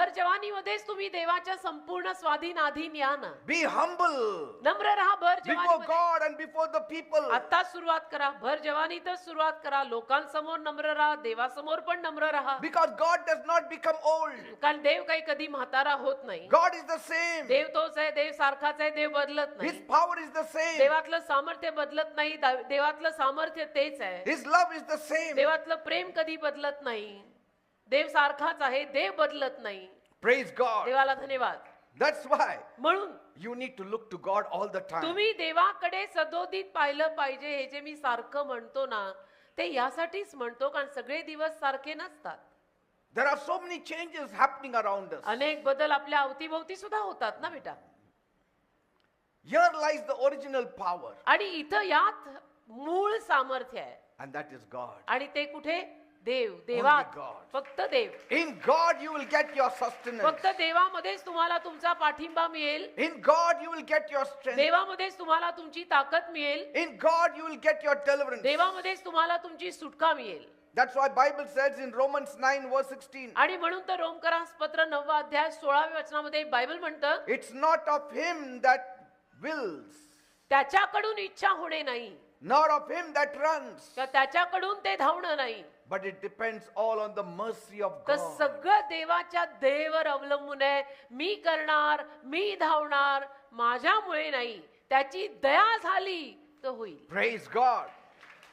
भर जवानीमध्येच तुम्ही देवाच्या संपूर्ण स्वाधीनाधीन या ना. Be humble नम्र राहा भर before जवानीमध्ये. God and before the people. आता सुरुवात करा, भर जवानीतच सुरुवात करा. लोकांसमोर नम्र राहा, देवासमोर पण नम्र राहा. Because God does not become old. कारण देव काही कधी म्हातारा होत नाही. God is the same. देव तोच आहे, देव सारखाच आहे, देव बदलत His नाही. power is the same. देवातलं सामर्थ्य बदलत नाही. देवातलं सामर्थ्य तेच आहे. His love is the same. देवातलं प्रेम कधी बदलत नाही. देव सारखाच आहे, देव बदलत नाही. Praise God. देवाला धन्यवाद. That's why म्हणून you need to look to God all the time. तुम्ही देवाकडे सदोदित पाहिलं पाहिजे. हे जे मी सारखं म्हणतो ना, ते यासाठीच म्हणतो कारण सगळे दिवस सारखे नसतात. There are so many changes happening around us. अनेक बदल आपल्या अवतीभोवती सुद्धा होतात ना बेटा. Here lies the original power, आणि इथं यात मूळ सामर्थ्य आहे. and that is God. आणि ते कुठे? देव. देवात. God. फक्त देव. In God you will get your sustenance. फक्त देवामध्येच तुम्हाला तुमचा पाठिंबा मिळेल. In God you will get your strength. देवामध्येच तुम्हाला तुमची ताकद मिळेल. In God you will get your deliverance. देवामध्येच तुम्हाला तुमची सुटका मिळेल. That's why Bible says in Romans 9 verse 16. आणि म्हणून तर रोमकरास पत्र 9 अध्याय 16व्या वचनामध्ये बायबल म्हणतं, It's not of him that wills, त्याच्याकडून इच्छा होणे नाही, nor of him that runs, किंवा त्याच्याकडून ते धावणं नाही, but it depends all on the mercy of तर God. सगळं देवाच्या दयेवर अवलंबून आहे. मी करणार, मी धावणार, माझ्यामुळे नाही, त्याची दया झाली तर होईल. Praise God.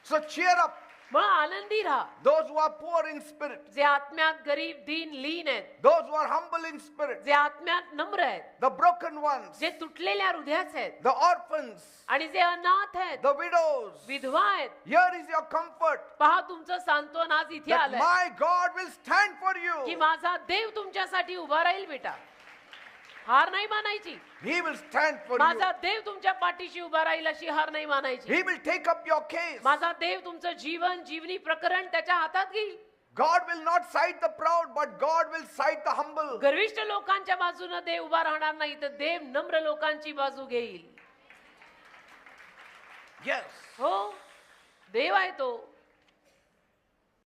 So cheer up, मग आनंदी राहा. those who are poor in spirit, जे आत्म्यात गरीब दीन लीन आहेत, those who are humble in spirit, जे आत्म्यात नम्र आहेत, the broken ones, जे तुटलेल्या हृदयाचे आहेत, the orphans, आणि जे अनाथ आहेत, the widows. विधवा आहेत. Here is your comfort, पहा तुमचं सांत्वन आज इथे that आलंय my God will stand for की you. माझा देव तुमच्यासाठी उभा राहील बेटा. हार नाही मानायची. He will stand for you. माझा देव तुमच्या पाठीशी उभा राहील अशी हार नाही मानायची. He will take up your case. माझा देव तुमचं जीवन जीवनी प्रकरण त्याच्या हातात घेईल. God will not side the proud, but God will side the humble. गर्विष्ठ लोकांच्या बाजूने देव उभा राहणार नाही, तर देव नम्र लोकांची बाजू घेईल. Yes. हो, देव आहे तो.